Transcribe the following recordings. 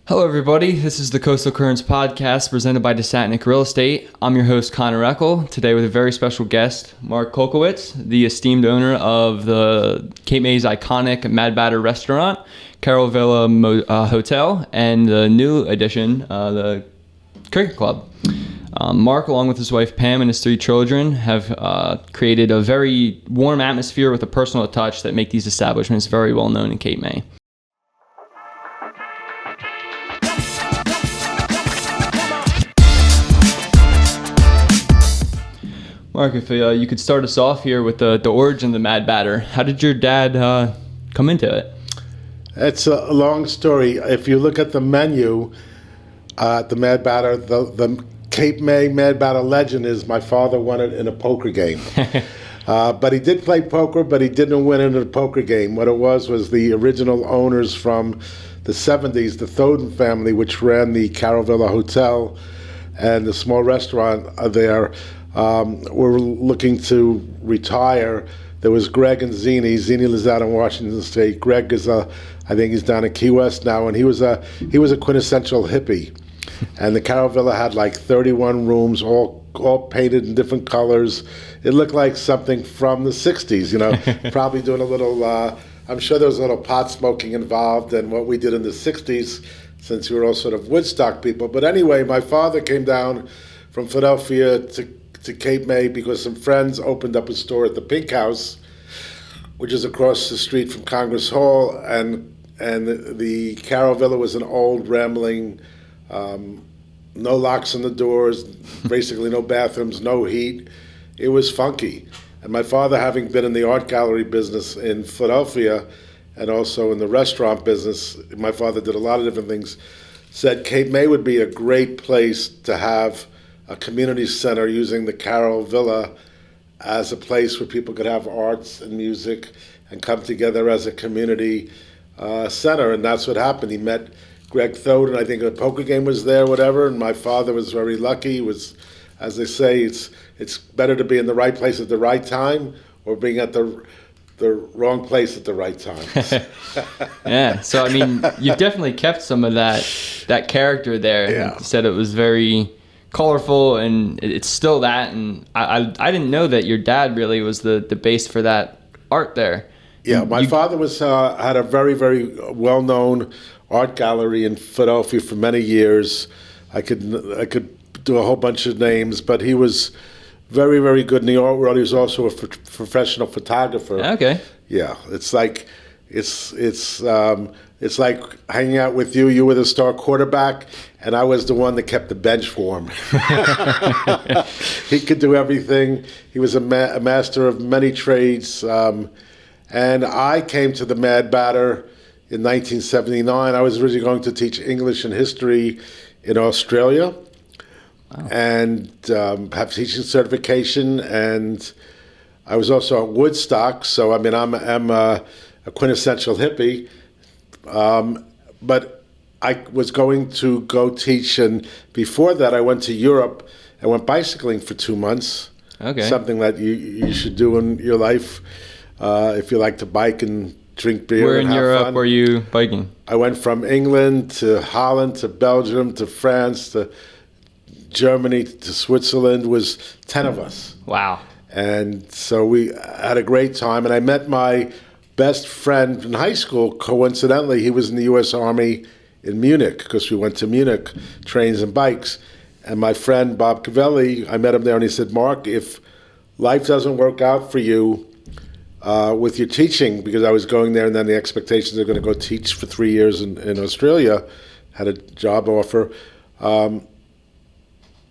Hello, everybody. This is the Coastal Currents podcast presented by Desatnik Real Estate. I'm your host, Connor Eckel, today with a very special guest, Mark Kulkowitz, the esteemed owner of the Cape May's iconic Mad Batter restaurant, Carroll Villa Hotel, and the new addition, the Cricket Club. Mark, along with his wife Pam and his 3 children, have created a very warm atmosphere with a personal touch that make these establishments very well known in Cape May. Mark, if you could start us off here with the origin of the Mad Batter. How did your dad come into it? It's a long story. If you look at the menu at the Mad Batter, the Cape May Mad Batter legend is my father won it in a poker game. But he did play poker, but he didn't win it in a poker game. What it was the original owners from the 70s, the Thoden family, which ran the Carroll Villa Hotel and the small restaurant there. Were looking to retire. There was Greg and Zini. Zini lives out in Washington State. Greg is I think he's down in Key West now, and he was a quintessential hippie. And the Carroll Villa had like 31 rooms, all painted in different colors. It looked like something from the 60s, you know, probably doing a little, I'm sure there was a little pot smoking involved and what we did in the 60s, since we were all sort of Woodstock people. But anyway, my father came down from Philadelphia to Cape May because some friends opened up a store at the Pink House, which is across the street from Congress Hall, and the Carroll Villa was an old, rambling, no locks on the doors, basically no bathrooms, no heat. It was funky. And my father, having been in the art gallery business in Philadelphia and also in the restaurant business, my father did a lot of different things, said Cape May would be a great place to have a community center using the Carroll Villa as a place where people could have arts and music and come together as a community center. And that's what happened. He met Greg Thoden. I think a poker game was there, whatever. And my father was very lucky. He was, as they say, it's better to be in the right place at the right time or being at the wrong place at the right time. Yeah. So, I mean, you've definitely kept some of that character there. Yeah. You said it was very colorful, and it's still that, and I didn't know that your dad really was the base for that art there. Yeah, my father was had a very, very well-known art gallery in Philadelphia for many years. I could do a whole bunch of names, but he was very, very good in the art world. He was also a professional photographer. Okay. Yeah, it's like hanging out with you. You were the star quarterback, and I was the one that kept the bench warm. He could do everything. He was a master of many trades. And I came to the Mad Batter in 1979. I was originally going to teach English and history in Australia. Wow. And have teaching certification. And I was also at Woodstock. So, I mean, I'm a quintessential hippie. But I was going to go teach, and before that I went to Europe and went bicycling for 2 months. Okay. Something that you should do in your life if you like to bike and drink beer. Where and in have Europe fun. were you biking? I went from England to Holland to Belgium to France to Germany to Switzerland. Was 10 of us. Wow. And so we had a great time, and I met my best friend in high school. Coincidentally, he was in the U.S. Army in Munich, because we went to Munich, trains and bikes. And my friend Bob Cavelli, I met him there, and he said, Mark, if life doesn't work out for you with your teaching, because I was going there and then the expectations are going to go teach for 3 years in Australia, had a job offer.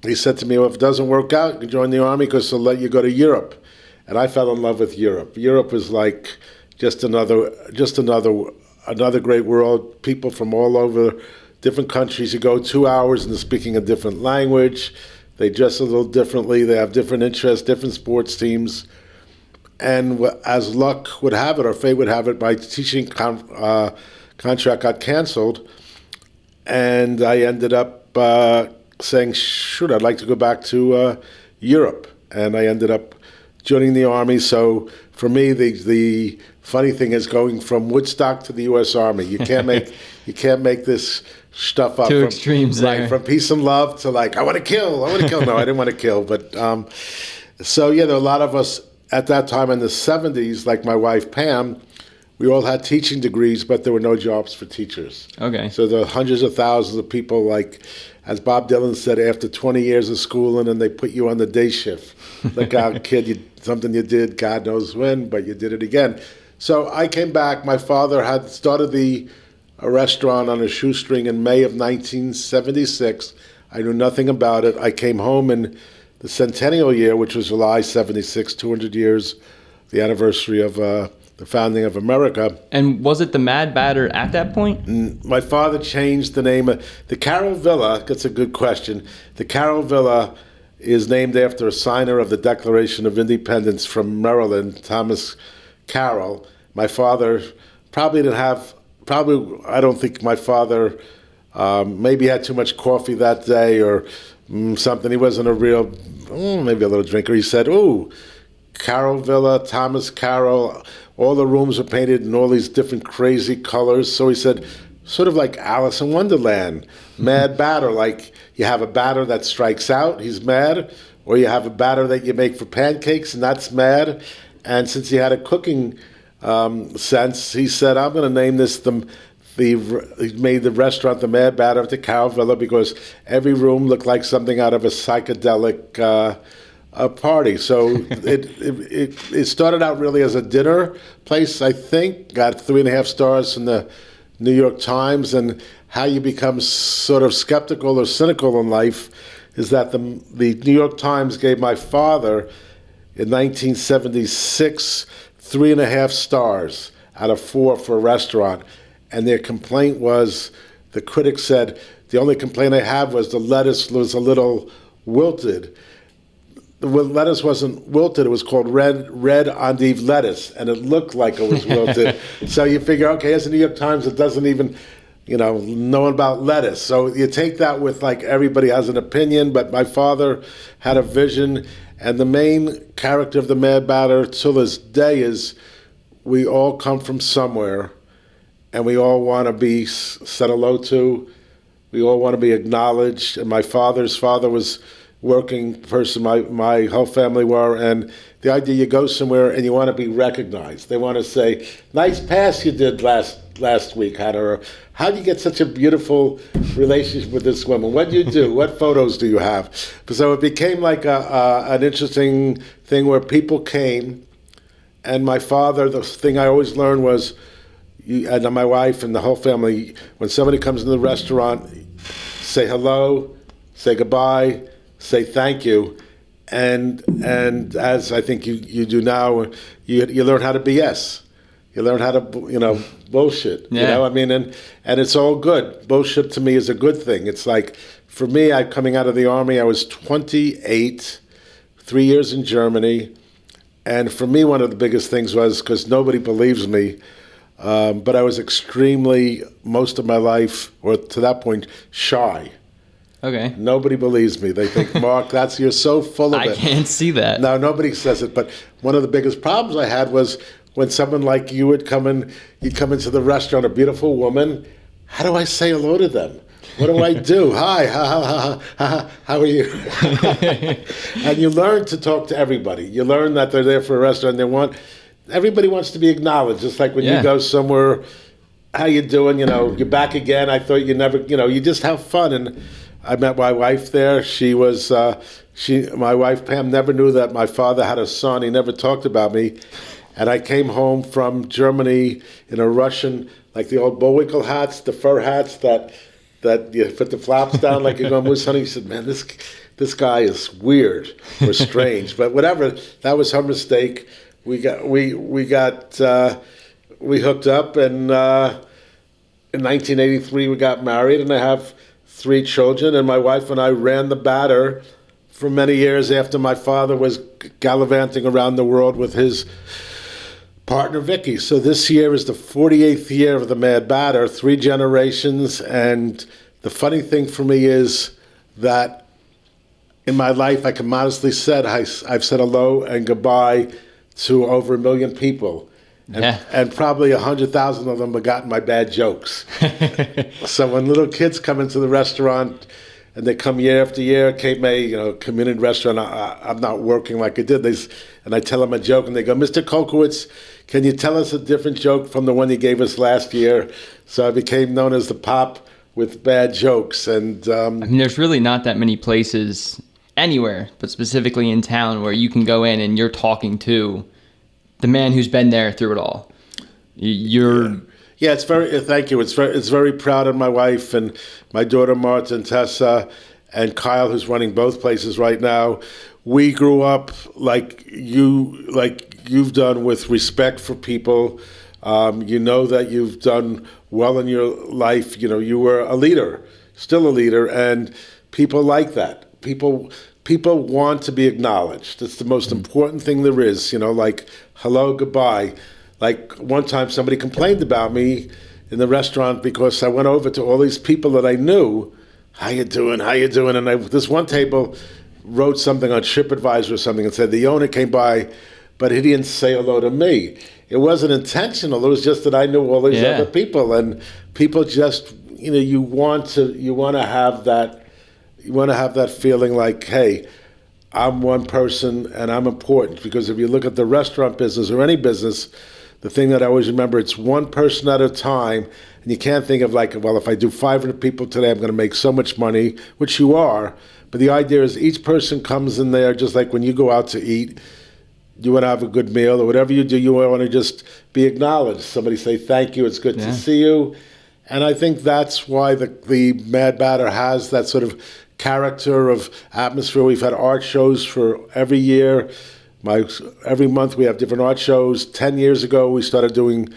He said to me, well, if it doesn't work out, you can join the Army because they'll let you go to Europe. And I fell in love with Europe. Europe was like just another great world. People from all over different countries. You go 2 hours and they're speaking a different language. They dress a little differently. They have different interests, different sports teams. And as luck would have it, or fate would have it, my teaching contract got canceled. And I ended up saying, shoot, I'd like to go back to Europe. And I ended up joining the Army. So for me, the funny thing is going from Woodstock to the U.S. Army. You can't make this stuff up. Two extremes there. From peace and love to like, I want to kill. No, I didn't want to kill. But so, yeah, there were a lot of us at that time in the 70s, like my wife, Pam, we all had teaching degrees, but there were no jobs for teachers. Okay. So there were hundreds of thousands of people, like, as Bob Dylan said, after 20 years of schooling, and they put you on the day shift. Look out, kid, something you did, God knows when, but you did it again. So I came back. My father had started a restaurant on a shoestring in May of 1976. I knew nothing about it. I came home in the centennial year, which was July 76, 200 years, the anniversary of the founding of America. And was it the Mad Batter at that point? My father changed the name of the Carroll Villa. That's a good question. The Carroll Villa is named after a signer of the Declaration of Independence from Maryland, Thomas Carroll. My father I don't think my father maybe had too much coffee that day or something. He wasn't maybe a little drinker. He said, "Ooh, Carroll Villa, Thomas Carroll, all the rooms were painted in all these different crazy colors." So he said, sort of like Alice in Wonderland, mad batter, like you have a batter that strikes out, he's mad, or you have a batter that you make for pancakes, and that's mad. And since he had a cooking sense, he said, I'm going to name this he made the restaurant the Mad Batter of the Carroll Villa because every room looked like something out of a psychedelic party. So it started out really as a dinner place, I think, got 3.5 stars in the New York Times. And how you become sort of skeptical or cynical in life is that the New York Times gave my father in 1976 3.5 stars out of 4 for a restaurant. And their complaint was, the critics said, the only complaint I have was the lettuce was a little wilted. The lettuce wasn't wilted, it was called red endive lettuce, and it looked like it was wilted. So you figure, okay, as the New York Times, it doesn't even, know about lettuce. So you take that with, like, everybody has an opinion, but my father had a vision, and the main character of the Mad Batter till this day is we all come from somewhere, and we all want to be said hello to. We all want to be acknowledged. And my father's father was working person, my whole family were, and the idea you go somewhere and you want to be recognized. They want to say, nice pass you did last week, Hunter. How do you get such a beautiful relationship with this woman? What do you do? What photos do you have? So it became like an interesting thing where people came, and my father, the thing I always learned was, and my wife and the whole family, when somebody comes in the restaurant, say hello, say goodbye, say thank you, and as I think you do now, you learn how to BS. You learn how to bullshit. Yeah. And it's all good. Bullshit to me is a good thing. It's like, for me, coming out of the Army, I was 28, 3 years in Germany, and for me, one of the biggest things was, because nobody believes me, but I was extremely, most of my life, or to that point, shy. Okay. Nobody believes me. They think, Mark, you're so full of it. I can't see that. No, nobody says it. But one of the biggest problems I had was when someone like you would come in, you'd come into the restaurant, a beautiful woman. How do I say hello to them? What do I do? Hi, how are you? And you learn to talk to everybody. You learn that they're there for a restaurant. Everybody wants to be acknowledged. Just like when you go somewhere, how you doing? You're back again. I thought you never, you just have fun. And I met my wife there. My wife Pam never knew that my father had a son. He never talked about me. And I came home from Germany in a Russian, like the old Bullwinkle hats, the fur hats that you put the flaps down like you're going moose hunting. He said, man, this guy is weird or strange. But whatever, that was her mistake. We hooked up, and in 1983 we got married, and I have 3 children, and my wife and I ran the Batter for many years after my father was gallivanting around the world with his partner Vicky. So this year is the 48th year of the Mad Batter, 3 generations, and the funny thing for me is that in my life, I can modestly say I've said hello and goodbye to over 1 million people. And probably 100,000 of them have gotten my bad jokes. So when little kids come into the restaurant, and they come year after year, Cape May, community restaurant, I'm not working like I did. And I tell them a joke, and they go, Mr. Kulkowitz, can you tell us a different joke from the one you gave us last year? So I became known as the Pop with bad jokes. And I mean, there's really not that many places anywhere, but specifically in town, where you can go in and you're talking to the man who's been there through it all. Yeah, it's very. Thank you. It's very proud of my wife and my daughter Marta and Tessa and Kyle, who's running both places right now. We grew up like you've done, with respect for people. That you've done well in your life. You were a leader, still a leader, and people like that. People want to be acknowledged. It's the most important thing there is. Like hello, goodbye. Like one time somebody complained about me in the restaurant because I went over to all these people that I knew. How you doing? And this one table wrote something on TripAdvisor or something and said the owner came by, but he didn't say hello to me. It wasn't intentional. It was just that I knew all these other people, and people just, you want to have that feeling like, hey, I'm one person and I'm important. Because if you look at the restaurant business or any business, the thing that I always remember, it's one person at a time, and you can't think of like, well, if I do 500 people today, I'm going to make so much money, which you are. But the idea is each person comes in there, just like when you go out to eat, you want to have a good meal, or whatever you do, you want to just be acknowledged. Somebody say, thank you, it's good to see you. And I think that's why the Mad Batter has that sort of character of atmosphere. We've had art shows for every year. Every month we have different art shows. 10 years ago we started doing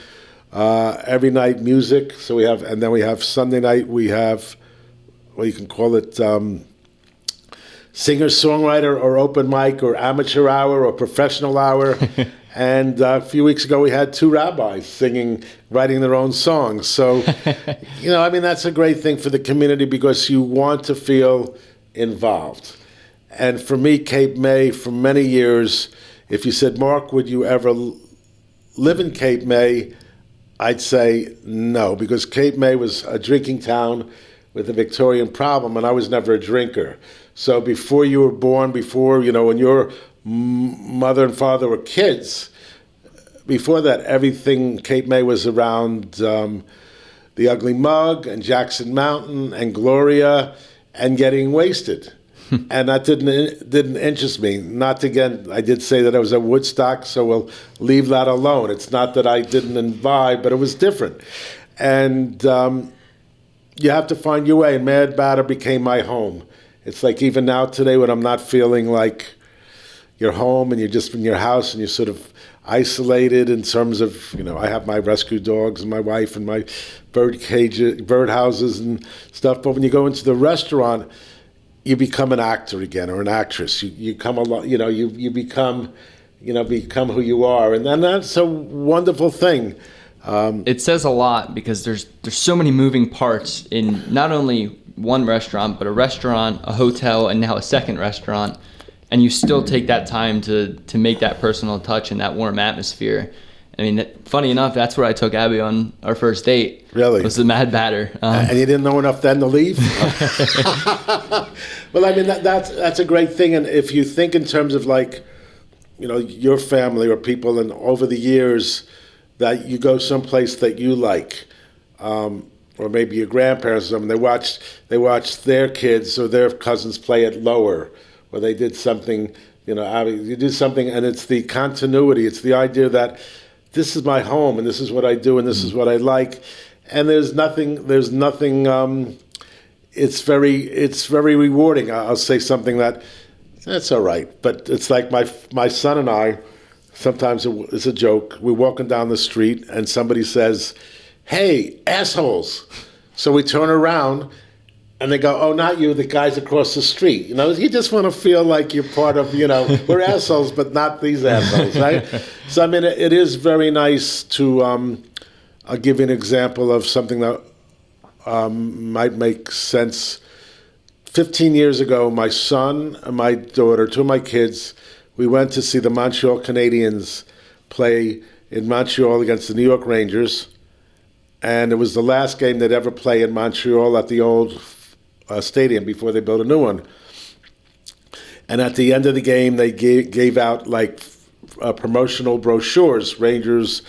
every night music. So we have Sunday night. We have, you can call it singer-songwriter or open mic or amateur hour or professional hour. And a few weeks ago we had 2 rabbis singing, writing their own songs. So, that's a great thing for the community because you want to feel involved. And for me, Cape May, for many years, if you said, Mark, would you ever live in Cape May? I'd say no, because Cape May was a drinking town with a Victorian problem, and I was never a drinker. So before you were born, when your mother and father were kids, before that, everything Cape May was around the Ugly Mug and Jackson Mountain and Gloria and getting wasted. And that didn't interest me. I did say that I was at Woodstock, so we'll leave that alone. It's not that I didn't imbibe, but it was different. And you have to find your way. And Mad Batter became my home. It's like even now today when I'm not feeling like you're home and you're just in your house and you're sort of isolated in terms of, I have my rescue dogs and my wife and my bird houses and stuff. But when you go into the restaurant, you become an actor again or an actress. You come along, you become who you are, and then that's a wonderful thing. It says a lot because there's so many moving parts in not only one restaurant, but a restaurant, a hotel, and now a second restaurant, and you still take that time to make that personal touch and that warm atmosphere. I mean, funny enough, that's where I took Abby on our first date. Really? Was the Mad Batter. And you didn't know enough then to leave? Well, I mean, that's a great thing. And if you think in terms of like, your family or people, and over the years that you go someplace that you like, or maybe your grandparents or something, they watched their kids or their cousins play it lower, or they did something, you do something, and it's the continuity. It's the idea that this is my home, and this is what I do, and this is what I like, and there's nothing. It's very rewarding. I'll say something that's all right, but it's like my son and I. Sometimes it's a joke. We're walking down the street, and somebody says, "Hey, assholes!" So we turn around, and they go, "Oh, not you, the guys across the street." You just want to feel like you're part of, we're assholes, but not these assholes, right? So, I mean, it is very nice to, I'll give you an example of something that might make sense 15 years ago, my son and my daughter, two of my kids, we went to see the Montreal Canadiens play in Montreal against the New York Rangers. And it was the last game they'd ever play in Montreal at the old stadium before they built a new one. And at the end of the game, they gave out like promotional brochures, Rangers,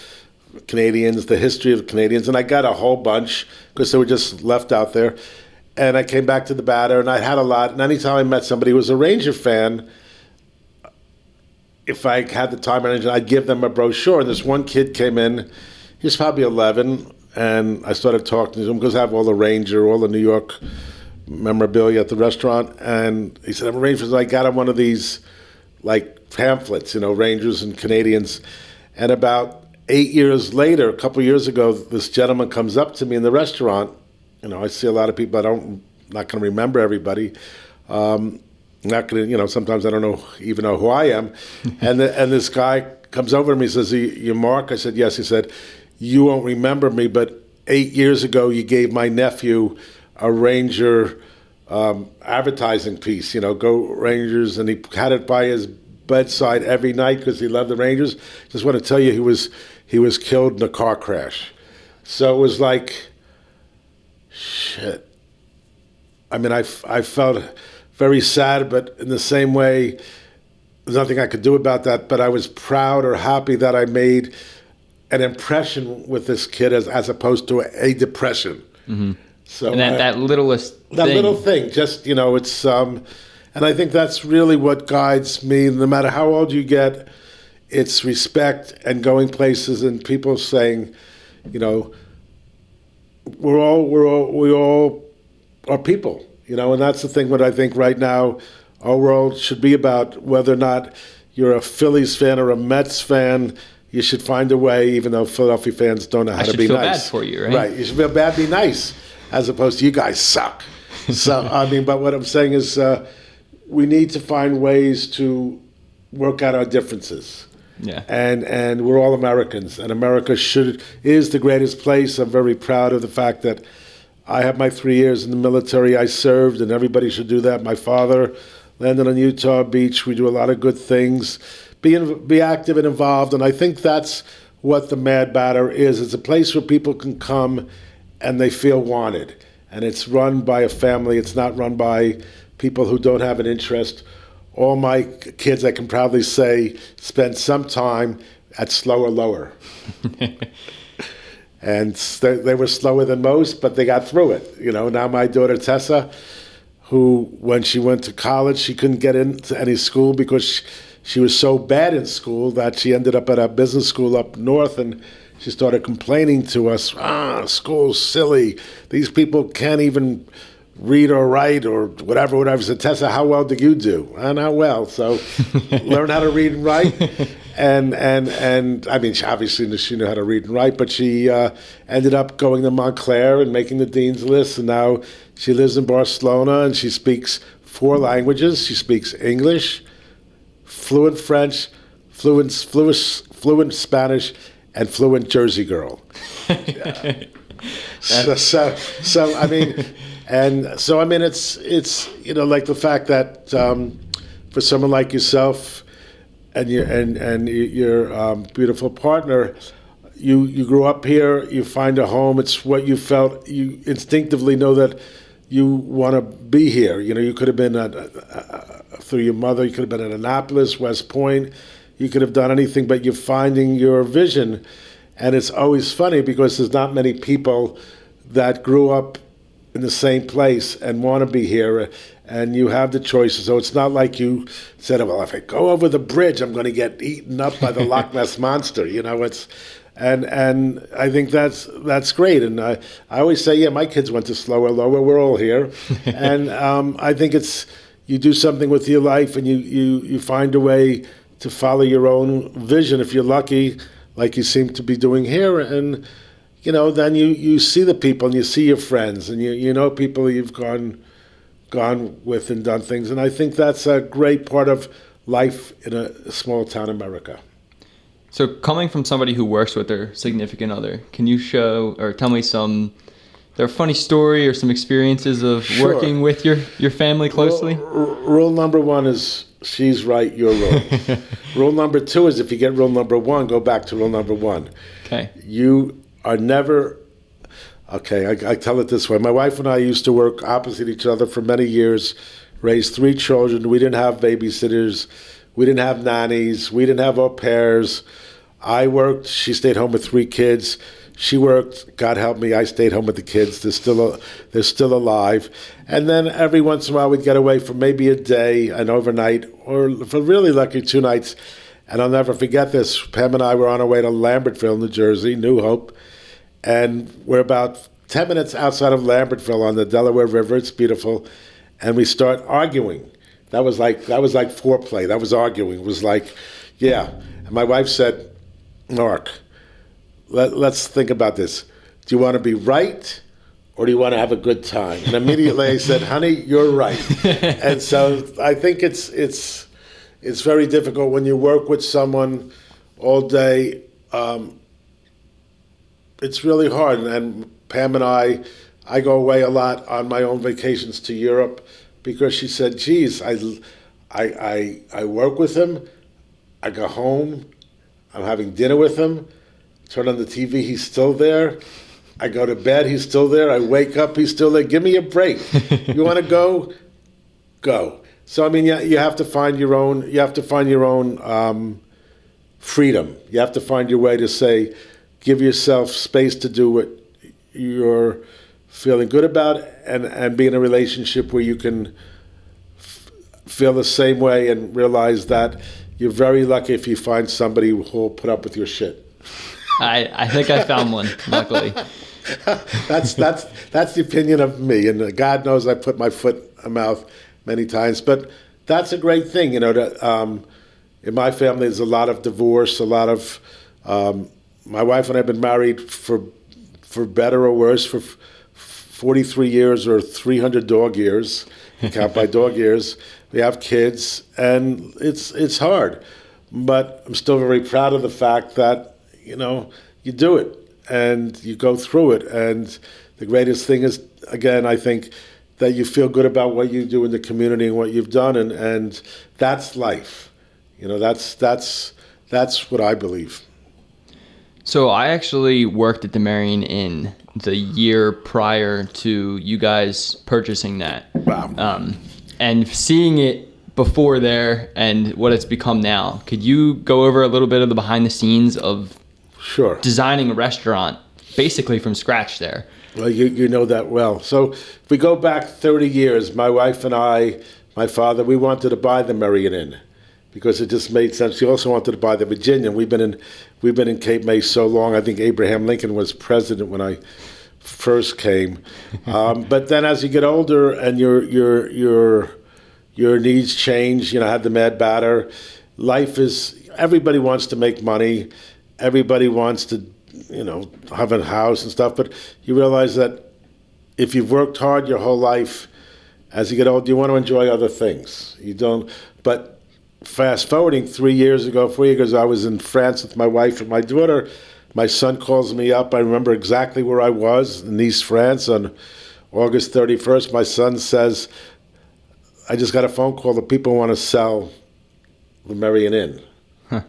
Canadians, the history of Canadians. And I got a whole bunch because they were just left out there. And I came back to the batter, and I had a lot. And anytime I met somebody who was a Ranger fan, if I had the time and energy, I'd give them a brochure. And this one kid came in, he was probably 11, and I started talking to him because I have all the Ranger, all the New York memorabilia at the restaurant. And he said, I'm a Ranger fan. So I got him one of these, like, pamphlets, Rangers and Canadians. And about 8 years later, a couple of years ago, this gentleman comes up to me in the restaurant. I see a lot of people. Not going to remember everybody. Not going to, sometimes I don't even know who I am. And this guy comes over to me and says, you Mark? I said, yes. He said, you won't remember me, but 8 years ago you gave my nephew a Ranger advertising piece, go Rangers. And he had it by his bedside every night because he loved the Rangers. Just want to tell you, he was killed in a car crash. So it was like, shit. I mean, I felt very sad, but in the same way, there's nothing I could do about that. But I was proud or happy that I made an impression with this kid as opposed to a depression. Mm-hmm. So and that little thing, just, it's, and I think that's really what guides me. No matter how old you get, it's respect and going places and people saying, we all are people, and that's the thing. What I think right now, our world should be about. Whether or not you're a Phillies fan or a Mets fan, you should find a way. Even though Philadelphia fans don't know how to be nice. I should feel bad for you, right? Right. You should feel bad, be nice, as opposed to you guys suck. So but what I'm saying is, we need to find ways to work out our differences. Yeah. And we're all Americans, and America is the greatest place. I'm very proud of the fact that I have my 3 years in the military. I served, and everybody should do that. My father landed on Utah Beach. We do a lot of good things. Be active and involved, and I think that's what the Mad Batter is. It's a place where people can come and they feel wanted, and it's run by a family. It's not run by people who don't have an interest. All my kids, I can proudly say, spent some time at Slower Lower. And they were slower than most, but they got through it. Now my daughter Tessa, who when she went to college, she couldn't get into any school because she was so bad in school that she ended up at a business school up north, and she started complaining to us, school's silly. These people can't even read or write or whatever. I said, Tessa, how well did you do? Not well. So learn how to read and write. And I mean, obviously she knew how to read and write, but she ended up going to Montclair and making the dean's list. And now she lives in Barcelona, and she speaks 4 languages. She speaks English, fluent French, fluent Spanish, and fluent Jersey girl. So I mean. And so, I mean, it's like the fact that for someone like yourself and your beautiful partner, you grew up here, you find a home. It's what you felt. You instinctively know that you want to be here. You could have been through your mother. You could have been at Annapolis, West Point. You could have done anything, but you're finding your vision. And it's always funny because there's not many people that grew up in the same place and want to be here, and you have the choices. So it's not like you said, well, if I go over the bridge, I'm going to get eaten up by the Loch Ness Monster. It's, and I think that's great. And I always say, yeah, my kids went to Slower Lower. We're all here. And I think it's, you do something with your life and you find a way to follow your own vision. If you're lucky, like you seem to be doing here, and then you see the people and you see your friends and you know people you've gone with and done things. And I think that's a great part of life in a small town America. So coming from somebody who works with their significant other, can you show or tell me some there a funny story or some experiences of Sure. working with your family closely? Rule number one is she's right, you're wrong. Rule number two is if you get rule number one, go back to rule number one. Okay. You are never... Okay, I tell it this way. My wife and I used to work opposite each other for many years, raised 3 children. We didn't have babysitters. We didn't have nannies. We didn't have au pairs. I worked. She stayed home with 3 kids. She worked. God help me, I stayed home with the kids. They're still alive. And then every once in a while we'd get away for maybe a day, an overnight, or if we're really lucky, 2 nights. And I'll never forget this. Pam and I were on our way to Lambertville, New Jersey, New Hope. And we're about 10 minutes outside of Lambertville on the Delaware River. It's beautiful. And we start arguing. That was like foreplay. That was arguing. It was like, yeah. And my wife said, Mark, let's think about this. Do you want to be right or do you want to have a good time? And immediately I said, honey, you're right. And so I think it's very difficult when you work with someone all day. It's really hard, and Pam and I go away a lot on my own vacations to Europe because she said, geez, I work with him, I go home, I'm having dinner with him, turn on the TV, he's still there, I go to bed, he's still there, I wake up, he's still there, give me a break. You want to go? Go. So, I mean, you have to find your own, freedom. You have to find your way to say, give yourself space to do what you're feeling good about and be in a relationship where you can feel the same way and realize that you're very lucky if you find somebody who will put up with your shit. I think I found one, luckily. That's the opinion of me, and God knows I put my foot in my mouth many times. But that's a great thing, you know. In my family, there's a lot of divorce, a lot of... my wife and I have been married for better or worse for 43 years or 300 dog years. You count by dog years. We have kids, and it's hard. But I'm still very proud of the fact that, you know, you do it and you go through it. And the greatest thing is, again, I think that you feel good about what you do in the community and what you've done, and that's life. You know, that's what I believe. So I actually worked at the Merion Inn the year prior to you guys purchasing that. Wow. And seeing it before there and what it's become now, could you go over a little bit of the behind the scenes of Sure. designing a restaurant basically from scratch there? Well, you know that well. So if we go back 30 years, my wife and I, my father, we wanted to buy the Merion Inn because it just made sense. We also wanted to buy the Virginia. We've been in Cape May so long. I think Abraham Lincoln was president when I first came. But then as you get older and your needs change, you know, I had the mad batter. Everybody wants to make money. Everybody wants to, you know, have a house and stuff. But you realize that if you've worked hard your whole life, as you get old, you want to enjoy other things. You don't. But fast forwarding 4 years ago, I was in France with my wife and my daughter. My son calls me up. I remember exactly where I was in Nice, France on August 31st. My son says, I just got a phone call that people want to sell the Merion Inn. Huh.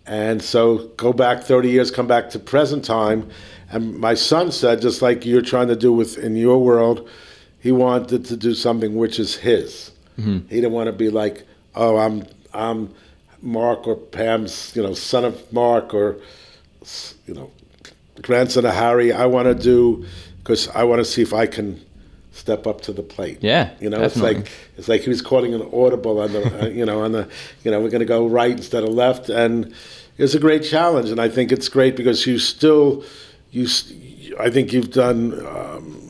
And so go back 30 years, come back to present time. And my son said, just like you're trying to do in your world, he wanted to do something which is his. Mm-hmm. He didn't want to be like, oh, I'm Mark or Pam's, you know, son of Mark or, you know, grandson of Harry. I want to do, because I want to see if I can step up to the plate. Yeah, you know, definitely. it's like he was calling an audible on the, we're going to go right instead of left, and it's a great challenge. And I think it's great because I think you've done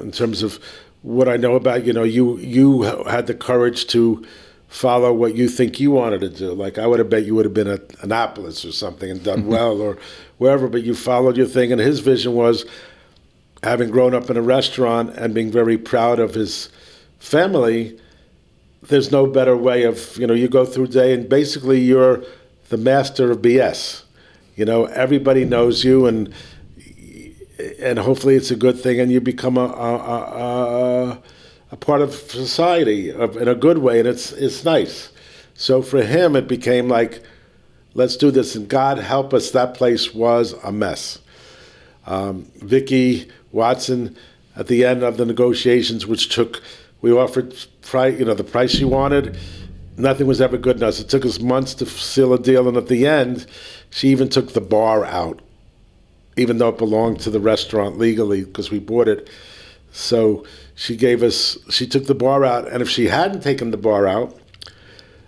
in terms of what I know about you had the courage to follow what you think you wanted to do. Like I would have bet you would have been at Annapolis or something and done well or wherever, but you followed your thing. And his vision was, having grown up in a restaurant and being very proud of his family, there's no better way of, you go through a day and basically you're the master of BS. Everybody knows you, and and hopefully it's a good thing, and you become a part of society in a good way, and it's nice. So for him, it became like, let's do this, and God help us, that place was a mess. Vicky Watson, at the end of the negotiations, we offered the price she wanted. Nothing was ever good enough. It took us months to seal a deal, and at the end, she even took the bar out, even though it belonged to the restaurant legally because we bought it. So she took the bar out, and if she hadn't taken the bar out,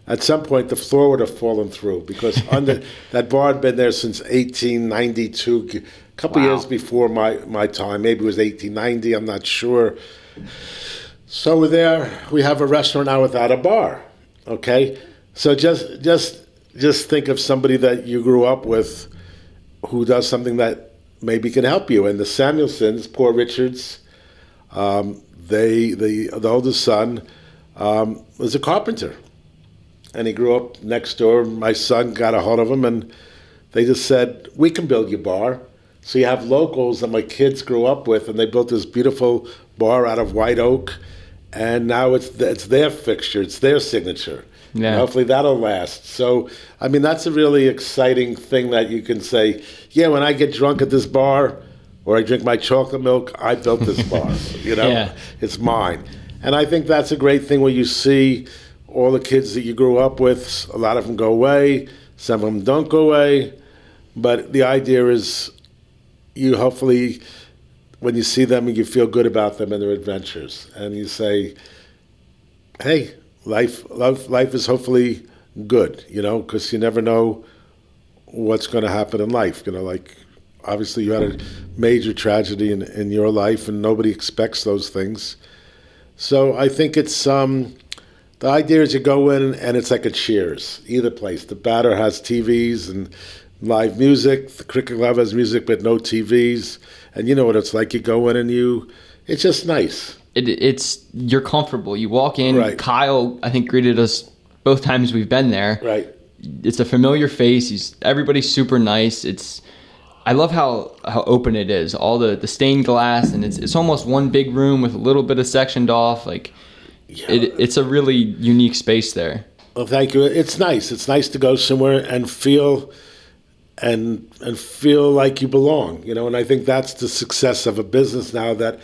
at some point the floor would have fallen through because that bar had been there since 1892, a couple years before my time. Maybe it was 1890, I'm not sure. So we're there. We have a restaurant now without a bar. Okay, so just think of somebody that you grew up with who does something that maybe can help you. And the Samuelsons, Poor Richards, the oldest son was a carpenter, and he grew up next door. My son got a hold of him, and they just said, "We can build your bar." So you have locals that my kids grew up with, and they built this beautiful bar out of white oak. And now it's their fixture, it's their signature. Yeah. And hopefully that'll last. So, I mean, that's a really exciting thing that you can say, yeah, when I get drunk at this bar or I drink my chocolate milk, I built this bar. Yeah. It's mine. And I think that's a great thing where you see all the kids that you grew up with, a lot of them go away, some of them don't go away. But the idea is you hopefully, when you see them, you feel good about them and their adventures, and you say, "Hey, life is hopefully good," because you never know what's going to happen in life. Like obviously you had a major tragedy in your life, and nobody expects those things. So I think it's the idea is you go in and it's like a Cheers, either place. The Batter has TVs and live music. The Cricket Club has music but no TVs. And you know what it's like. You go in and it's just nice. You're comfortable. You walk in. Right. Kyle, I think, greeted us both times we've been there. Right. It's a familiar face. Everybody's super nice. I love how open it is. All the stained glass, and it's almost one big room with a little bit of sectioned off. Like, it's a really unique space there. Well, thank you. It's nice. It's nice to go somewhere and feel like you belong, and I think that's the success of a business now, that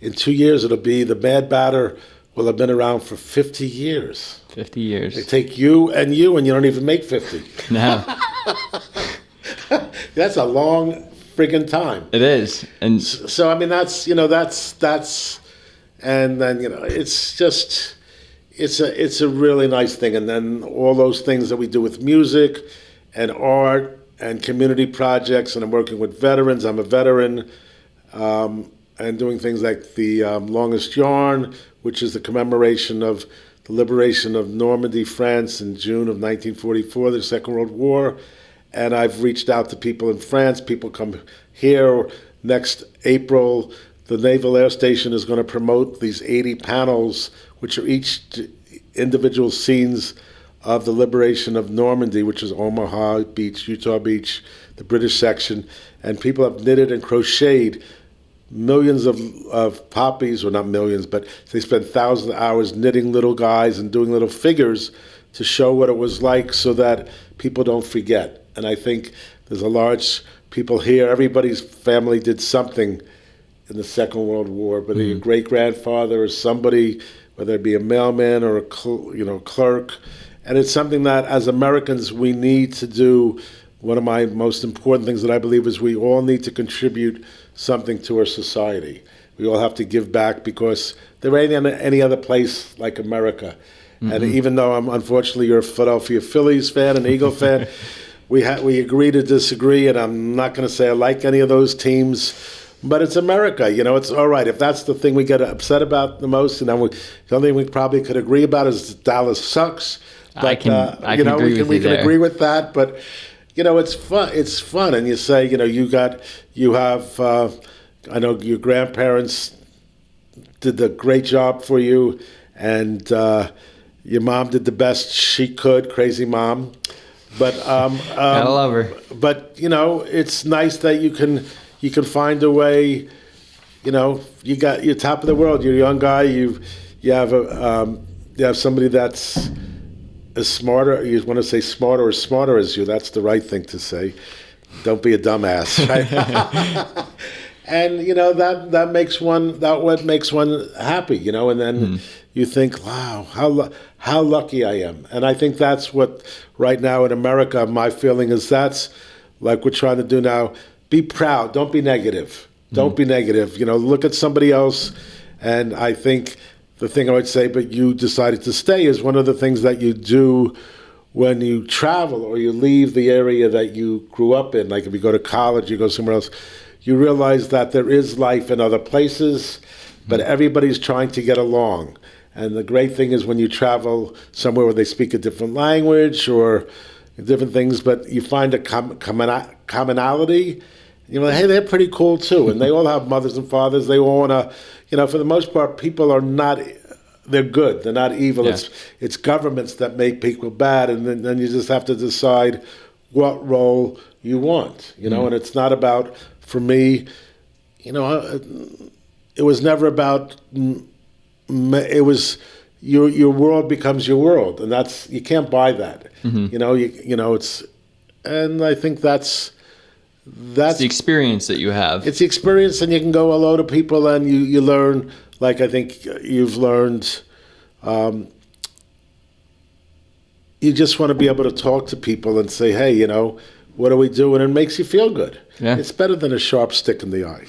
in 2 years it'll be the Mad Batter will have been around for 50 years. 50 years. They take you and you don't even make 50. No. That's a long friggin' time. It is. And so, I mean, that's, and then, it's just, it's a really nice thing. And then all those things that we do with music and art and community projects, and I'm working with veterans. I'm a veteran, and doing things like the Longest Yarn, which is the commemoration of the liberation of Normandy, France in June of 1944, the Second World War. And I've reached out to people in France. People come here. Next April, the Naval Air Station is going to promote these 80 panels, which are each individual scenes of the liberation of Normandy, which is Omaha Beach, Utah Beach, the British section. And people have knitted and crocheted millions of poppies, or not millions, but they spent thousands of hours knitting little guys and doing little figures to show what it was like so that people don't forget. And I think there's a large people here, everybody's family did something in the Second World War, whether your great-grandfather or somebody, whether it be a mailman or a clerk. And it's something that, as Americans, we need to do. One of my most important things that I believe is we all need to contribute something to our society. We all have to give back, because there ain't any other place like America. Mm-hmm. And even though unfortunately you're a Philadelphia Phillies fan, an Eagle fan, we agree to disagree, and I'm not going to say I like any of those teams. But it's America, it's all right. If that's the thing we get upset about the most, and then the only thing we probably could agree about is Dallas sucks. But, I can agree we can agree with that. But, it's fun. It's fun. And you say, you have, I know your grandparents did the great job for you, and your mom did the best she could, crazy mom. But, gotta love her. But, it's nice that you you can find a way. You're top of the world. You're a young guy. You have somebody that's as smarter. You want to say smarter or smarter as you. That's the right thing to say. Don't be a dumbass, right? And that makes what makes one happy, and then you think, wow, how lucky I am. And I think that's what right now in America, my feeling is that's like we're trying to do now. Be proud. Don't be negative. Don't be negative. Look at somebody else. And I think the thing I would say, but you decided to stay, is one of the things that you do when you travel or you leave the area that you grew up in. Like if you go to college, you go somewhere else, you realize that there is life in other places, but everybody's trying to get along. And the great thing is when you travel somewhere where they speak a different language or different things, but you find a commonality. Hey, they're pretty cool too. And they all have mothers and fathers. They all want to, for the most part, people are not, they're good. They're not evil. Yeah. It's governments that make people bad. And then you just have to decide what role you want, and it's not about, for me, it was never about, it was, your world becomes your world. And you can't buy that. It's, and I think that's it's the experience that you have. It's the experience, and you can go hello to people, and you learn. Like I think you've learned. You just want to be able to talk to people and say, "Hey, what are we doing?" And it makes you feel good. Yeah. It's better than a sharp stick in the eye.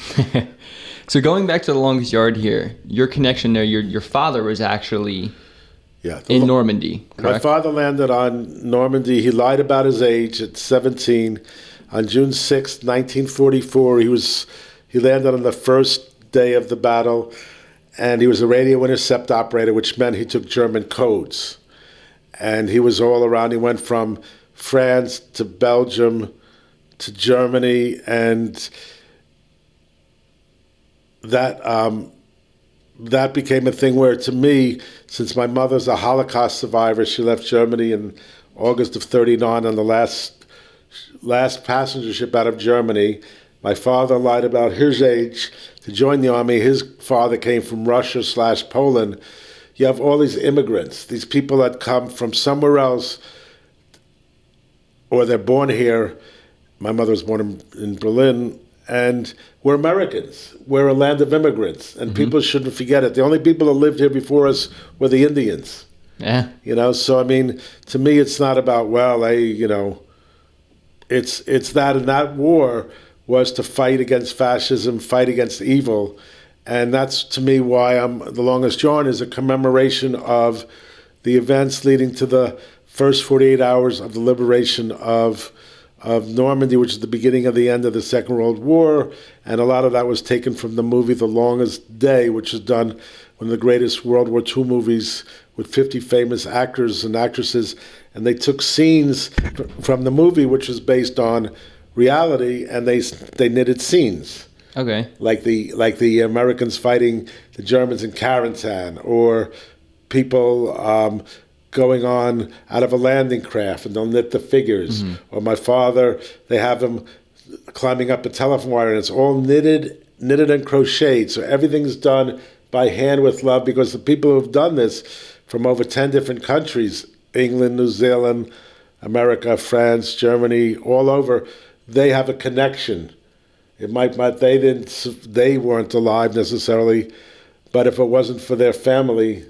So going back to the longest yard here, your connection there, your father was actually in Normandy, correct? My father landed on Normandy. He lied about his age at 17. On June 6, 1944, he landed on the first day of the battle, and he was a radio intercept operator, which meant he took German codes. And he was all around. He went from France to Belgium to Germany, and that became a thing where, to me, since my mother's a Holocaust survivor, she left Germany in August of 1939 on the last passenger ship out of Germany. My father lied about his age to join the army. His father came from Russia/Poland. You have all these immigrants, these people that come from somewhere else, or they're born here. My mother was born in Berlin, and we're Americans. We're a land of immigrants, and people shouldn't forget it. The only people that lived here before us were the Indians. Yeah. So I mean, to me, it's not about, it's that, and that war was to fight against fascism, fight against evil. And that's, to me, why the longest yarn is a commemoration of the events leading to the first 48 hours of the liberation of Normandy, which is the beginning of the end of the Second World War. And a lot of that was taken from the movie The Longest Day, which is done, one of the greatest World War II movies with 50 famous actors and actresses. And they took scenes from the movie, which was based on reality, and they knitted scenes. Okay. Like the Americans fighting the Germans in Carentan, or people going on out of a landing craft, and they'll knit the figures. Or my father, they have him climbing up a telephone wire, and it's all knitted and crocheted. So everything's done by hand with love, because the people who have done this from over 10 different countries, England, New Zealand, America, France, Germany, all over, they have a connection. It might they weren't alive necessarily, but if it wasn't for their family,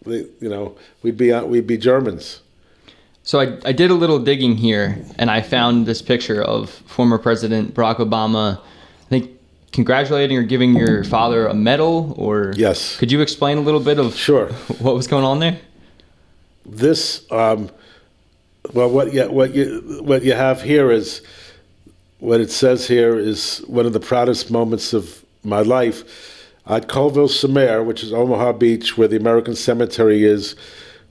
we'd be Germans. So I did a little digging here, and I found this picture of former President Barack Obama, I think, congratulating or giving your father a medal, or yes. Could you explain a little bit of sure what was going on there? This what you have here is, what it says here is one of the proudest moments of my life. At Colville-sur-Mer, which is Omaha Beach, where the American cemetery is,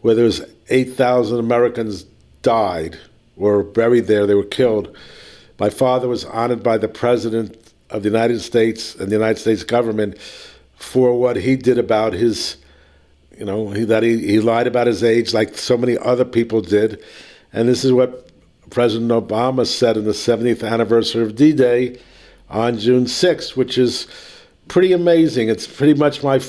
where there's 8,000 Americans died or buried there, they were killed. My father was honored by the President of the United States and the United States government for what he did about his, he lied about his age like so many other people did. And this is what President Obama said in the 70th anniversary of D-Day. on June 6th, which is pretty amazing. It's pretty much my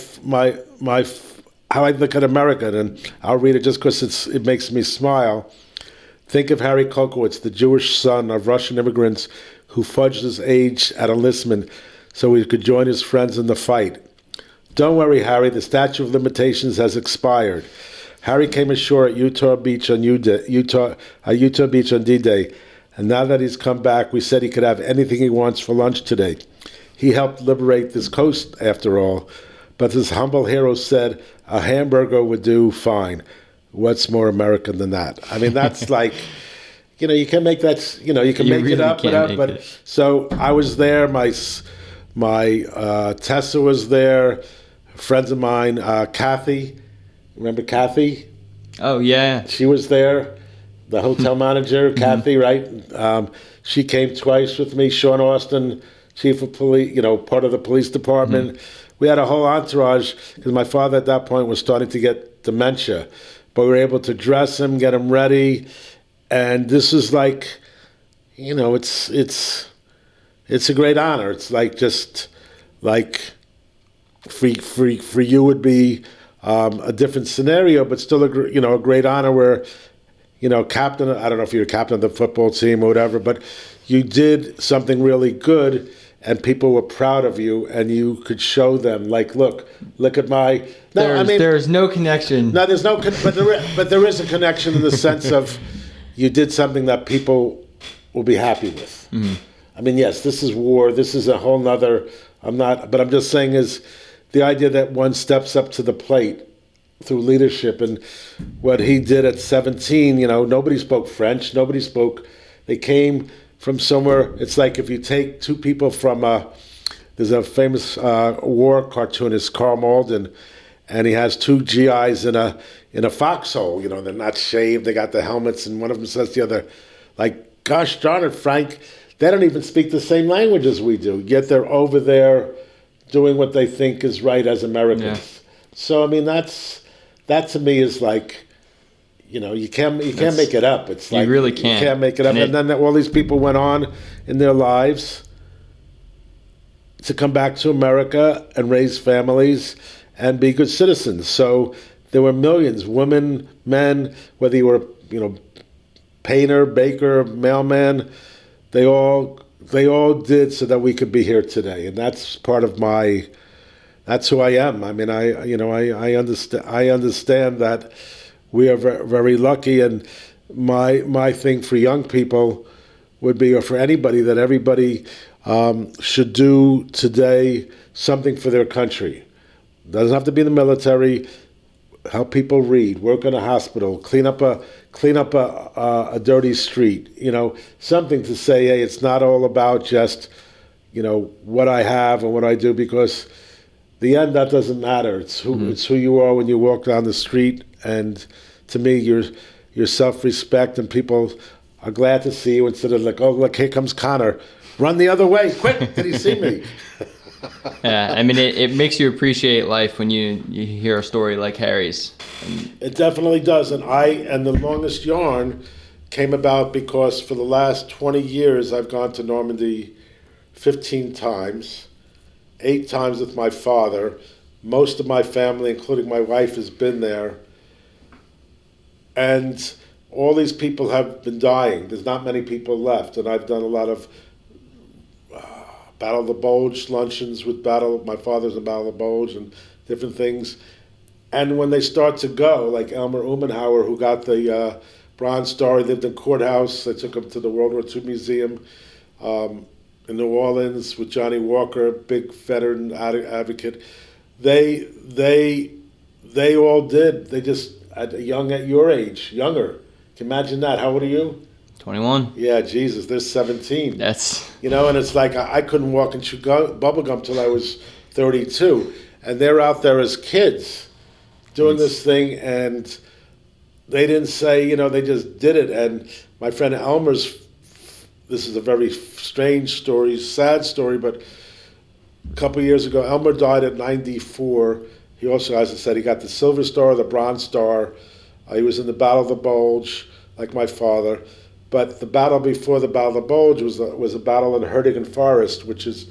how I look at America, and I'll read it just because it makes me smile. Think of Harry Kulkowitz, the Jewish son of Russian immigrants who fudged his age at enlistment so he could join his friends in the fight. Don't worry, Harry, the statute of limitations has expired. Harry came ashore at Utah Beach on D-Day, and now that he's come back, we said he could have anything he wants for lunch today. He helped liberate this coast, after all, but this humble hero said a hamburger would do fine. What's more American than that? I mean, that's like, you can make that, you can make it up, but so I was there. My Tessa was there. Friends of mine, Kathy, remember Kathy? Oh yeah, she was there. The hotel manager, Kathy, right? She came twice with me. Sean Austin, chief of police, part of the police department. We had a whole entourage because my father at that point was starting to get dementia, but we were able to dress him, get him ready, and this is like, it's a great honor. It's like just like for you would be a different scenario, but still a great honor where captain. I don't know if you're captain of the football team or whatever, but you did something really good. And people were proud of you, and you could show them, like, look at my. No, there's no connection. No, there's no, but there is a connection in the sense of you did something that people will be happy with. Mm-hmm. I mean, yes, this is war. This is a whole nother. But I'm just saying is the idea that one steps up to the plate through leadership, and what he did at 17. Nobody spoke French. Nobody spoke. They came from somewhere. It's like if you take two people from there's a famous war cartoonist, Carl Malden, and he has two GIs in a foxhole. They're not shaved. They got the helmets, and one of them says to the other, like, "Gosh darn it, Frank, they don't even speak the same language as we do. Yet they're over there doing what they think is right as Americans." Yeah. So I mean, that to me is like. You can't make it up. It's like you really can't. You can't make it up. And then all these people went on in their lives to come back to America and raise families and be good citizens. So there were millions, women, men, whether you were painter, baker, mailman, they all did so that we could be here today. And that's part of that's who I am. I mean, I understand that. We are very lucky, and my thing for young people would be, or for anybody, that everybody should do today something for their country. Doesn't have to be in the military. Help people read, work in a hospital, clean up a dirty street. Something to say, hey, it's not all about just what I have and what I do, because the end, that doesn't matter. It's who you are when you walk down the street. And to me, your self-respect, and people are glad to see you instead of like, oh, look, here comes Connor. Run the other way. Quick, did he see me? Yeah, I mean, it makes you appreciate life when you hear a story like Harry's. It definitely does. And the longest yarn came about because for the last 20 years, I've gone to Normandy 15 times, 8 times with my father. Most of my family, including my wife, has been there. And all these people have been dying. There's not many people left. And I've done a lot of Battle of the Bulge luncheons with my father's in Battle of the Bulge and different things. And when they start to go, like Elmer Umenhauer, who got the Bronze Star, he lived in Courthouse. I took him to the World War II Museum in New Orleans with Johnny Walker, big veteran advocate. They all did. They just at your age, younger. Can you imagine that? How old are you? 21. Yeah, Jesus, they're 17. That's and it's like I couldn't walk and chew bubblegum till I was 32, and they're out there as kids doing this thing, and they didn't say, they just did it. And my friend Elmer's, this is a very strange story, sad story, but a couple of years ago, Elmer died at 94. He also, as I said, he got the Silver Star, the Bronze Star. He was in the Battle of the Bulge, like my father. But the battle before the Battle of Bulge was a battle in Hertigan Forest, which is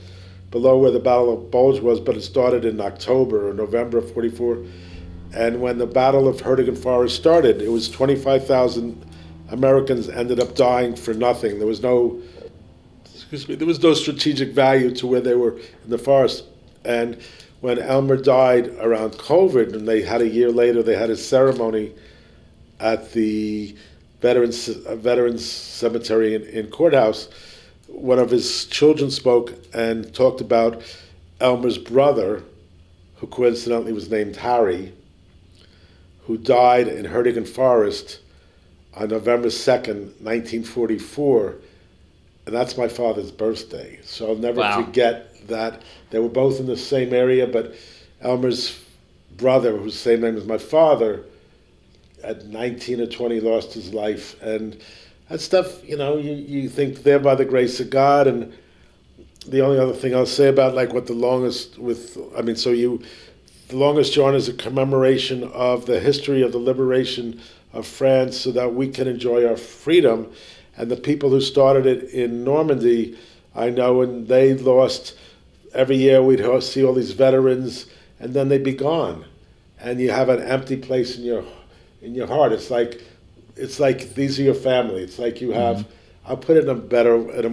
below where the Battle of Bulge was, but it started in October or November of 44. And when the Battle of Hertigan Forest started, it was 25,000 Americans ended up dying for nothing. There was no strategic value to where they were in the forest. And when Elmer died around COVID, and they had a year later, they had a ceremony at the Veterans Cemetery in Courthouse. One of his children spoke and talked about Elmer's brother, who coincidentally was named Harry, who died in Hertigan Forest on November 2nd, 1944. And that's my father's birthday. So I'll never forget that. They were both in the same area, but Elmer's brother, whose same name as my father, at 19 or 20 lost his life. And that stuff, you think there by the grace of God. And the only other thing I'll say about the longest yarn is a commemoration of the history of the liberation of France so that we can enjoy our freedom. And the people who started it in Normandy, I know, and they lost, every year we'd see all these veterans, and then they'd be gone. And you have an empty place in your heart. It's like these are your family. It's like you have, I'll put it in a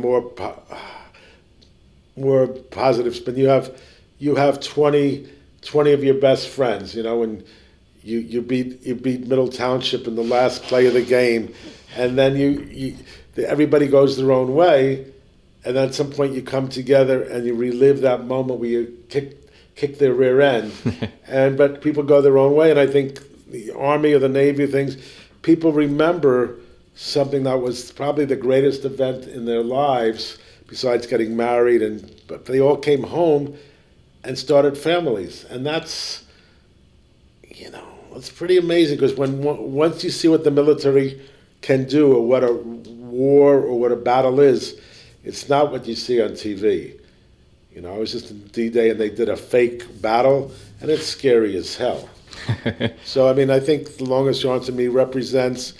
more positive spin. You have 20 of your best friends, and you beat Middle Township in the last play of the game, and then everybody goes their own way, and then at some point you come together and you relive that moment where you kick their rear end, but people go their own way. And I think the Army or the Navy things, people remember something that was probably the greatest event in their lives besides getting married, but they all came home and started families, and that's it's pretty amazing, because once you see what the military can do, or what a war or what a battle is, it's not what you see on TV. I was just in D-Day and they did a fake battle, and it's scary as hell. So I think the longest yarn to me represents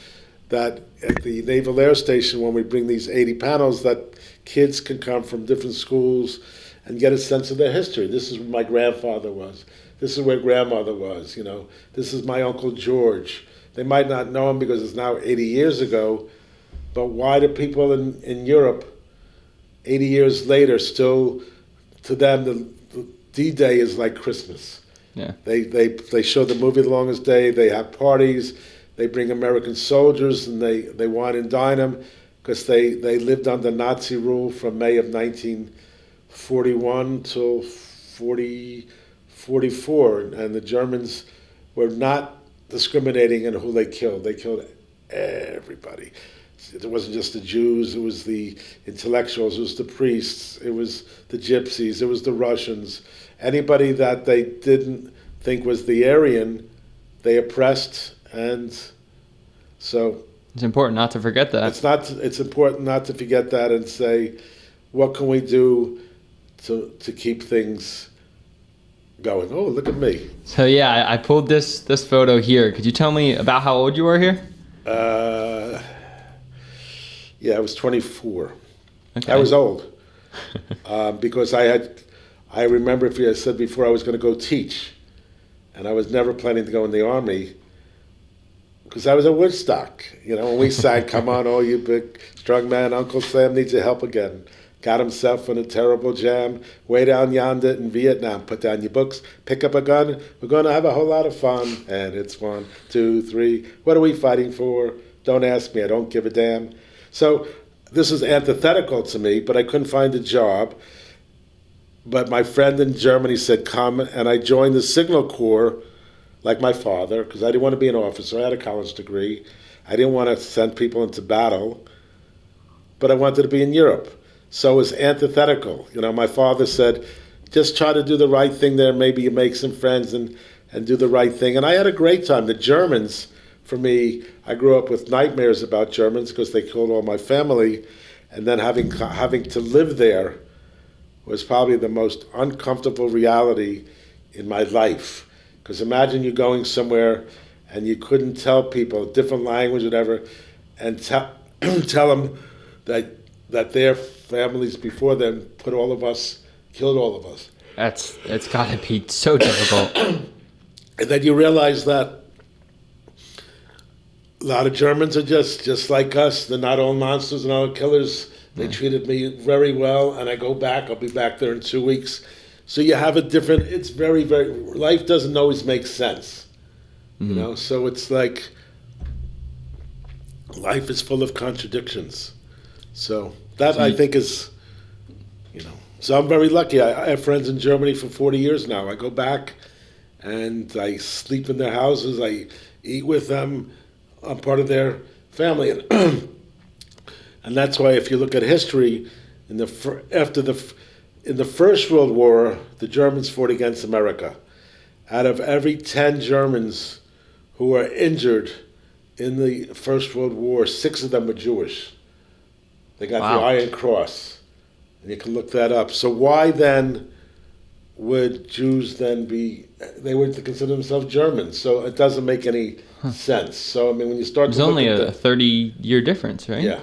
that at the Naval Air Station, when we bring these 80 panels, that kids can come from different schools and get a sense of their history. This is where my grandfather was. This is where grandmother was. This is my Uncle George. They might not know him because it's now 80 years ago, but why do people in Europe, 80 years later, still, to them, the D-Day is like Christmas. Yeah. They show the movie The Longest Day. They have parties. They bring American soldiers, and they wine and dine them, because they lived under Nazi rule from May of 1941 till 44, and the Germans were not discriminating in who they killed. They killed everybody. It wasn't just the Jews, it was the intellectuals, it was the priests, it was the gypsies, it was the Russians. Anybody that they didn't think was the Aryan, they oppressed, and so... It's important not to forget that. It's important not to forget that and say, what can we do to keep things going? Oh, look at me. So yeah, I pulled this photo here. Could you tell me about how old you were here? Yeah, I was 24. Okay. I was old because I remember, if I said before, I was going to go teach, and I was never planning to go in the Army, because I was at Woodstock. When we sang, "Come on, all you big strong man, Uncle Sam needs your help again. Got himself in a terrible jam, way down yonder in Vietnam. Put down your books, pick up a gun. We're going to have a whole lot of fun. And it's 1, 2, 3. What are we fighting for? Don't ask me. I don't give a damn." So this is antithetical to me, but I couldn't find a job. But my friend in Germany said, come, and I joined the Signal Corps, like my father, because I didn't want to be an officer. I had a college degree. I didn't want to send people into battle, but I wanted to be in Europe. So it was antithetical. My father said, just try to do the right thing there. Maybe you make some friends and do the right thing. And I had a great time. The Germans, for me, I grew up with nightmares about Germans because they killed all my family. And then having to live there was probably the most uncomfortable reality in my life. Because imagine you going somewhere and you couldn't tell people, different language, whatever, and tell them that their families before them killed all of us. It's got to be so difficult. And then you realize that a lot of Germans are just like us. They're not all monsters and all killers. They treated me very well, and I go back. I'll be back there in 2 weeks. So you have a different. It's very, very. Life doesn't always make sense, you know. So it's like life is full of contradictions. So that I think is, So I'm very lucky. I have friends in Germany for 40 years now. I go back, and I sleep in their houses. I eat with them. I'm part of their family, and that's why if you look at history, in the First World War, the Germans fought against America. Out of every 10 Germans who were injured in the First World War, 6 of them were Jewish. They got the Iron Cross, and you can look that up. So why then would Jews then they would consider themselves Germans? So it doesn't make any sense. So I mean, when you start There's only a 30-year difference, right? Yeah.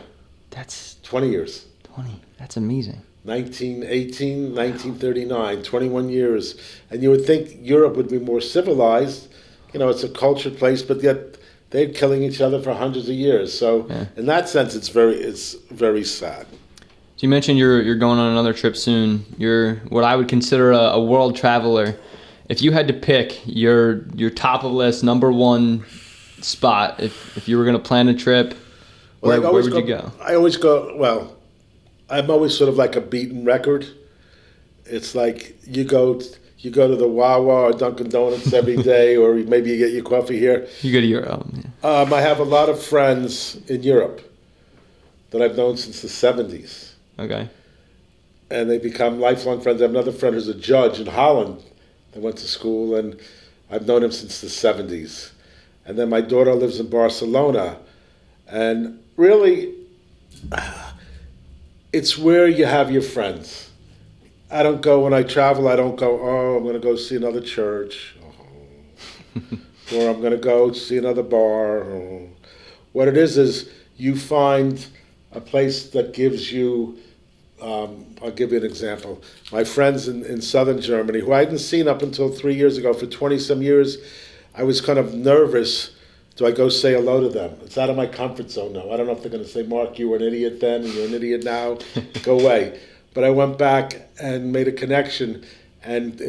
That's 20 years. 20. That's amazing. 1918, 1939, 21 years. And you would think Europe would be more civilized. It's a cultured place, but yet they're killing each other for hundreds of years. So in that sense, it's very sad. So you mentioned you're going on another trip soon. You're what I would consider a world traveler. If you had to pick your top of the list, number one spot, if you were going to plan a trip, where would you go? I always go, I'm always sort of like a beaten record. It's like you go to the Wawa or Dunkin' Donuts every day, or maybe you get your coffee here. You go to Europe. I have a lot of friends in Europe that I've known since the 70s. Okay. And they become lifelong friends. I have another friend who's a judge in Holland. I went to school, and I've known him since the 70s. And then my daughter lives in Barcelona. And really, it's where you have your friends. I don't go, when I travel, I don't go, I'm going to go see another church. Or I'm going to go see another bar. What it is you find a place that gives you, I'll give you an example. My friends in southern Germany, who I hadn't seen up until 3 years ago, for 20-some years, I was kind of nervous. Do I go say hello to them? It's out of my comfort zone now. I don't know if they're going to say, Mark, you were an idiot then, and you're an idiot now. Go away. But I went back and made a connection. And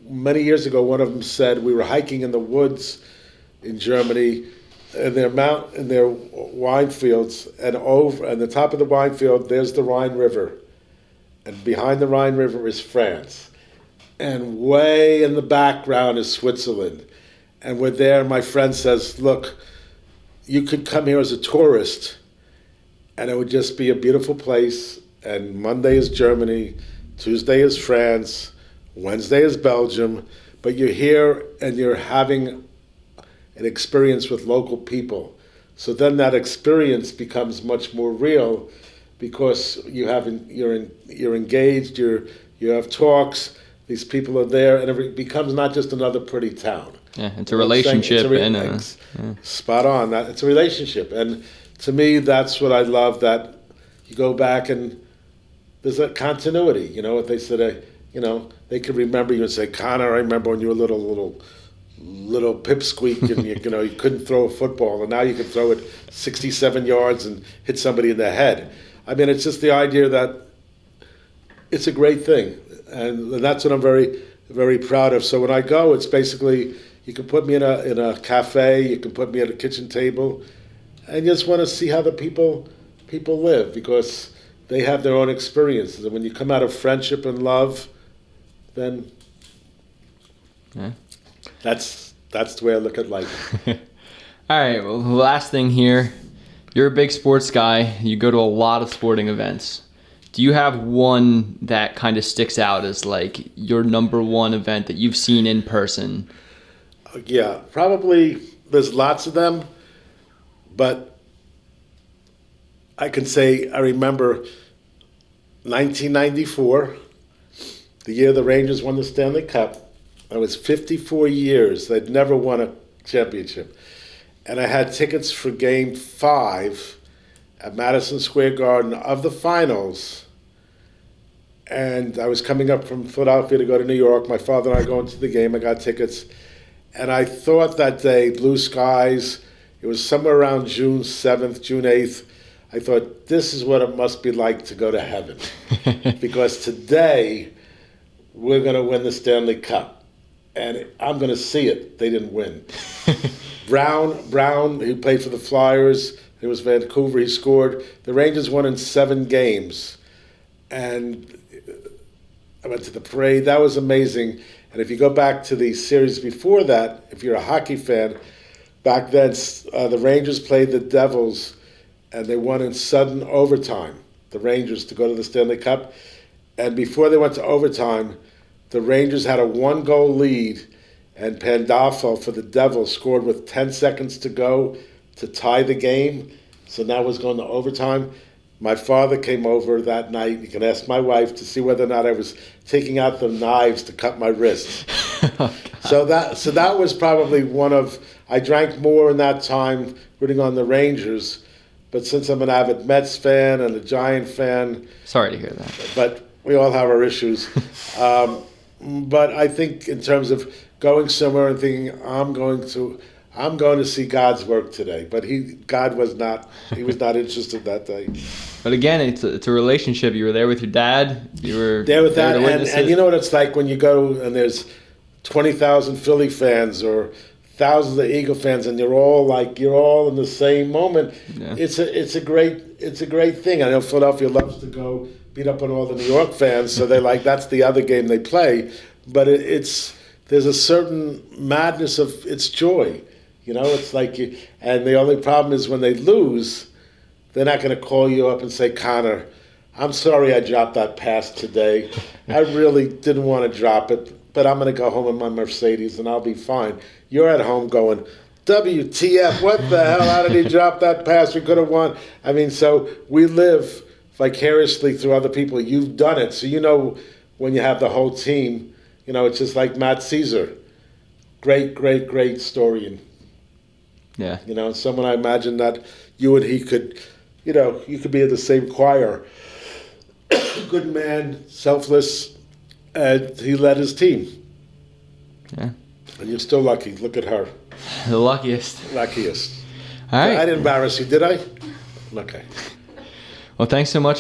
many years ago, one of them said, we were hiking in the woods in Germany, in their wine fields, and the top of the wine field, there's the Rhine River. And behind the Rhine River is France. And way in the background is Switzerland. And we're there, and my friend says, look, you could come here as a tourist, and it would just be a beautiful place. And Monday is Germany, Tuesday is France, Wednesday is Belgium. But you're here, and you're having an experience with local people. So then that experience becomes much more real, because you're engaged, you have talks, these people are there, and it becomes not just another pretty town. Yeah, it's a relationship. Spot on. It's a relationship. And to me, that's what I love, that you go back and there's a continuity. You know what they said, they could remember you and say, Connor, I remember when you were a little pipsqueak and you couldn't throw a football, and now you can throw it 67 yards and hit somebody in the head. I mean, it's just the idea that it's a great thing. And that's what I'm very, very proud of. So when I go, it's basically, you can put me in a cafe, you can put me at a kitchen table, and you just want to see how the people live, because they have their own experiences. And when you come out of friendship and love, then that's the way I look at life. All right, well, the last thing here, you're a big sports guy. You go to a lot of sporting events. Do you have one that kind of sticks out as like your number one event that you've seen in person? Yeah, probably. There's lots of them, but I can say I remember 1994, the year the Rangers won the Stanley Cup. I was 54 years. They'd never won a championship. And I had tickets for Game 5, at Madison Square Garden of the finals. And I was coming up from Philadelphia to go to New York. My father and I going to the game. I got tickets. And I thought that day, blue skies, it was somewhere around June 7th, June 8th. I thought, this is what it must be like to go to heaven. Because today, we're going to win the Stanley Cup. And I'm going to see it. They didn't win. Brown, who played for the Flyers, it was Vancouver, he scored. The Rangers won in 7 games. And I went to the parade. That was amazing. And if you go back to the series before that, if you're a hockey fan, back then the Rangers played the Devils, and they won in sudden overtime, the Rangers, to go to the Stanley Cup. And before they went to overtime, the Rangers had a 1-goal lead, and Pandolfo for the Devils scored with 10 seconds to go to tie the game. So now it was going to overtime. My father came over that night. You can ask my wife to see whether or not I was taking out the knives to cut my wrists. So that was probably one of. I drank more in that time rooting on the Rangers, but since I'm an avid Mets fan and a Giant fan. Sorry to hear that. But we all have our issues. But I think in terms of going somewhere and thinking I'm going to see God's work today. But God was not. He was not interested that day. But again, it's a relationship. You were there with your dad. You were there with that, to and you know what it's like when you go and there's 20,000 Philly fans or thousands of Eagle fans, and you're all in the same moment. Yeah. It's a great thing. I know Philadelphia loves to go beat up on all the New York fans, so they that's the other game they play. But there's a certain madness of it's joy. You know, it's like and the only problem is when they lose, they're not going to call you up and say, Connor, I'm sorry I dropped that pass today. I really didn't want to drop it, but I'm going to go home in my Mercedes and I'll be fine. You're at home going, WTF, what the hell? How did he drop that pass? We could have won. I mean, so we live vicariously through other people. You've done it. So you know when you have the whole team, you know, it's just like Matt Caesar. Great, great, great story. Yeah. You know, someone I imagine that you and he could, you know, you could be in the same choir. Good man, selfless, and he led his team. Yeah. And you're still lucky. Look at her. The luckiest. Luckiest. All right. I didn't embarrass you, did I? Okay. Well, thanks so much